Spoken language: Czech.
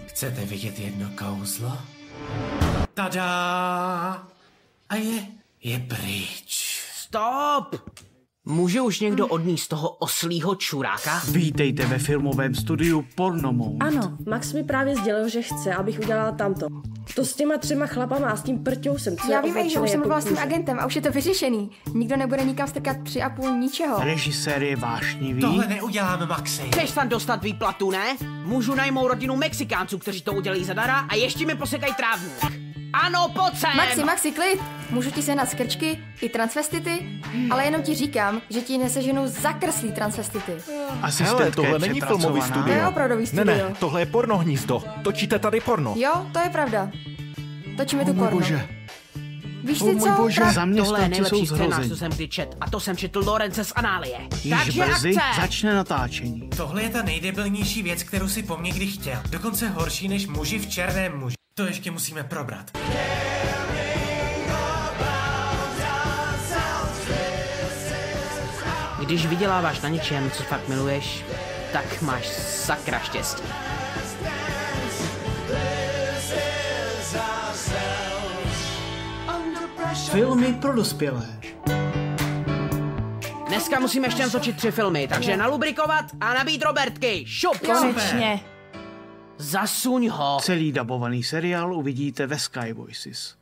Chcete vidět jedno kouzlo? Tada! A je pryč. Stop! Může už někdo odníst toho oslího čuráka? Vítejte ve filmovém studiu Pornomount. Ano, Max mi právě sdělil, že chce, abych udělala tamto. To s těma 3 chlapama a s tím prťousem, co Já je vím, že oblečený už jsem jako mluvila s tím kůže. agentem a už je to vyřešený. Nikdo nebude nikam strkat 3,5 ničeho. Režisér je vášnivý. Tohle neuděláme, Maxi. Chceš tam dostat výplatu, ne? Můžu najmout rodinu Mexikánců, kteří to udělají zadarmo a ještě mi posekají trávník. Ano, pojď sem! Maxi, klid! Můžu ti sehnat skrčky i transvestity, ale jenom ti říkám, že ti neseženou zakrslí transvestity. Asistentka tohle je není přepracovaná. filmový studio. To je opravdový studio. Ne, tohle je pornohnízdo. Točíte tady porno. Jo, to je pravda. Točíme tu Můj porno. bože. Víš O ty můj co? bože. Tohle je Zaměstnanci jsou nejlepší scénář, zhrození. co jsem kdy čet. A to jsem četl Lorence z Análie. Již Takže brzy akce! začne natáčení. Tohle je ta nejdebilnější věc, kterou si po mně kdy chtěl. Dokonce horší než muži v černém muži. To ještě musíme probrat. Když vyděláváš na něčem, co fakt miluješ, tak máš sakra štěstí. Filmy pro dospělé. Dneska musíme ještě natočit 3 filmy, takže nalubrikovat a nabít Robertky. Šup! Konečně. Zasuň ho. Celý dabovaný seriál uvidíte ve Sky Voices.